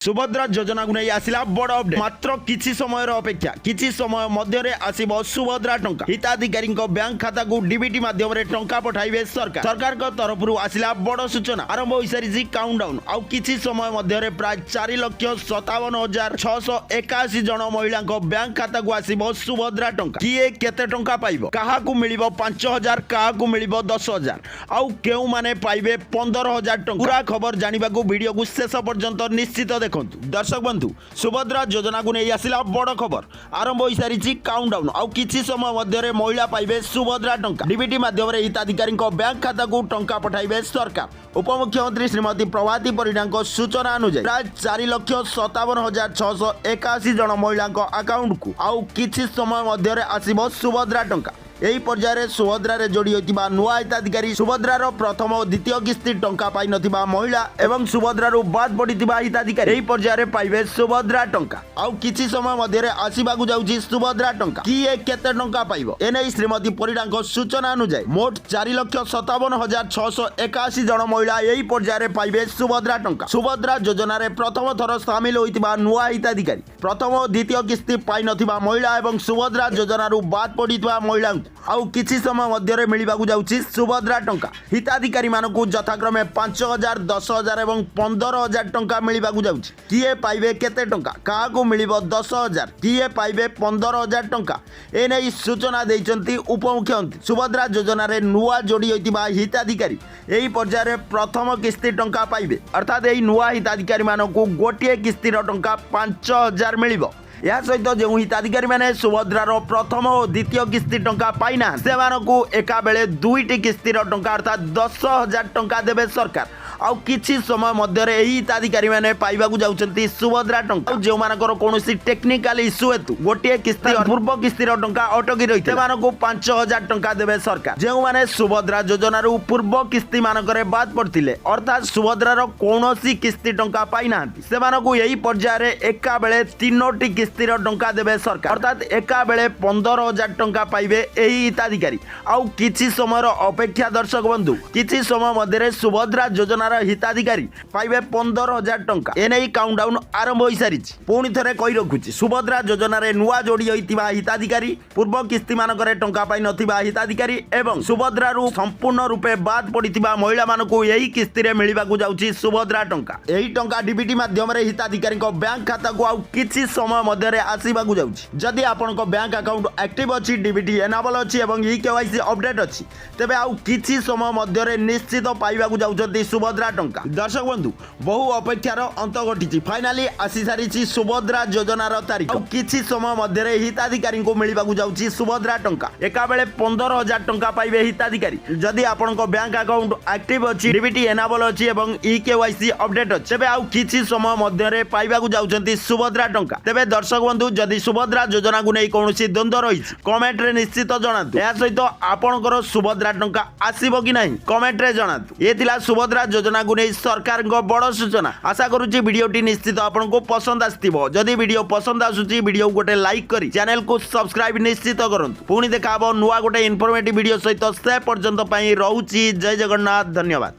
सुभद्रा योजना को नहीं आसिला बड़ अपडेट मात्र किछि समय अपेक्षा किछि समय मध्य आसिबो सुभद्रा टंका हिताधिकारी बैंक खाता को डीबीटी माध्यम टंका पठाइबे सरकार तरफ आसिला बड़ सूचना आरंभ हो सारी काउंटडाउन आउ किछि समय मध्य प्राय 4,57,681 जन महिला बैंक खाता को आसिबो सुभद्रा टंका किए केते टंका पाइबो काहाकू मिलिबो 5,000 काहाकू मिलिबो 10,000 आउ केउ माने पाइबे 15,000 टंका पूरा खबर जानिबा को वीडियो को शेष पर्यंत निश्चित दर्शक बंधु सुभद्रा योजना को नहीं आसिला बड़ खबर आरंभ हो सारी काउंटडाउन आउ किछि समय मध्य महिला पाइबे सुभद्रा टंका डीबीटी माध्यम हिताधिकारी बैंक खाता को टंका पठाइबे सरकार उपमुख्यमंत्री श्रीमती प्रभाती परिडा सूचना अनुसार प्राय 4,57,681 जन महिला अकाउंट को आउ किछि समय मध्य आसिबो सुभद्रा टंका यही पर्यायर सुभद्रा जोड़ी होता नुआ हिताधिकारी सुभद्रार प्रथम और द्वितीय किस्ती टंका पाई नथिबा महिला एवं सुभद्रार बाद पड़िथिबा हिताधिकारी यही पर्यायर पाइबे सुभद्रा टंका आउ किछि समय मध्य आसिबाकू जाउछि सुभद्रा टंका किए केते टंका पाइबो एने श्रीमती परिडाଙ୍କ सूचना अनुसार मोट 4,57,681 जन महिला यही पर्यायर पाइबे सुभद्रा टंका सुभद्रा योजना प्रथम थर सामिल होइतिबा नुआ हिताधिकारी प्रथम और द्वितीय किस्ती पाई नथिबा महिला एवं सुभद्रा योजनारू बाद पड़िथिबा महिला आउ किछि समय मध्य मिलिबाकू जाउछि सुभद्रा टंका हिताधिकारी मानकू यथाक्रमे 5,000 10,000 एवं 15,000 टंका मिलिबाकू जाउछि किए पाइबे केते टंका काहाकू मिलिबो 10,000 किए पाइबे 15,000 टंका एने सूचना दैचंती उपमुख्यमंत्री सुभद्रा योजना रे नुआ जोड़ी होइतिबा हिताधिकारी एही पर्यायर प्रथम किस्ती टंका पाइबे अर्थात एही नुआ हिताधिकारी मानकू गोटिए किस्तीर टंका 5,000 मिलिबो या सहित जो हिताधिकारी मैंने सुभद्रार प्रथम और द्वितीय किस्ती टंका पाइना से एका बेले दुईटी किस्तीर टंका अर्थात 10,000 टंका देवे सरकार आउ किछि समय मध्य हिताधिकारी मैंने पाइबाकू जाउछंती सुभद्रा टंका जो मानकर कोनोसी टेक्निकल इश्यू हेतु गोटे किस्ती पूर्व किस्तीर टंका अटकी रही 5,000 टंका देवे सरकार जो माने सुभद्रा योजना पूर्व किस्ती मानकर बाद पड़थिले अर्थात सुभद्रार कोनोसी किस्ती टंका पाइना से यही पर्यायर एका बेले तीनोटी किस्तीर टंका देवे सरकार अर्थात एका बेले 15,000 टंका पाइबे एही हिताधिकारी आउ किछि समय अपेक्षा दर्शक बंधु किछि समय मध्य सुभद्रा योजना हिताधिकारी पाइबे 15,000 टंका एने काउंटडाउन आरंभ हो सारी पुणी थे कही रखुची सुभद्रा योजना नुआ जोड़ी होता हिताधिकारी पूर्व किस्ती मानक टंका पाई नथिबा हिताधिकारी एवं सुभद्रा संपूर्ण रूपे बाद पड़िथिबा महिला मानकू यही किस्ती रे मिलिबाकू जाउची सुभद्रा टंका यही टंका डीबीटी माध्यम हिताधिकारी बैंक खाता को आउ किछि समय मध्य आसीबाकू जाउची जदि आपनक बैंक अकाउंट एक्टिव अछि डीबीटी एनाबल अछि एवं ईकेवाईसी अपडेट अछि तेबे आउ किछि समय मध्य निश्चित पाइबाकू जाउछंती सुभद्रा टंका दर्शक बंधु बहु अपेक्षार अंत घटी फाइनाली आसी सारी सुभद्रा योजनार तारीख किछि समय मध्य हिताधिकारी को मिलिबाकू जाउछि सुभद्रा टंका एका बेले 15,000 टंका पाइबे हिताधिकारी जदि आपनक बैंक अकाउंट एक्टिव अछि डीबीटी एनाबल अछि एवं ईकेवाईसी अपडेट अछि तेबे आउ किछि समय मध्य पाइबाकू जाउछंती सुभद्रा टंका तेबे दर्शक बंधु जदि सुभद्रा योजना को नहीं कोनोसी द्वंद्व रही कमेंट रे निश्चित जणातु या सहित आपनकर सुभद्रा टंका आसीबो कि नहीं कमेंट रे जणातु ये थिला सुभद्रा योजना को नहीं सरकार बड़ सूचना आशा करुच्ची वीडियोटी निश्चित आपको पसंद आसथिबो जदि वीडियो पसंद आसुची वीडियो गोटे लाइक करी चैनल को सब्सक्राइब निश्चित करंतु पुणी देखा नुआ गोटे इनफॉर्मेटिव वीडियो सहित से पर्यंत पई रहउची जय जगन्नाथ धन्यवाद।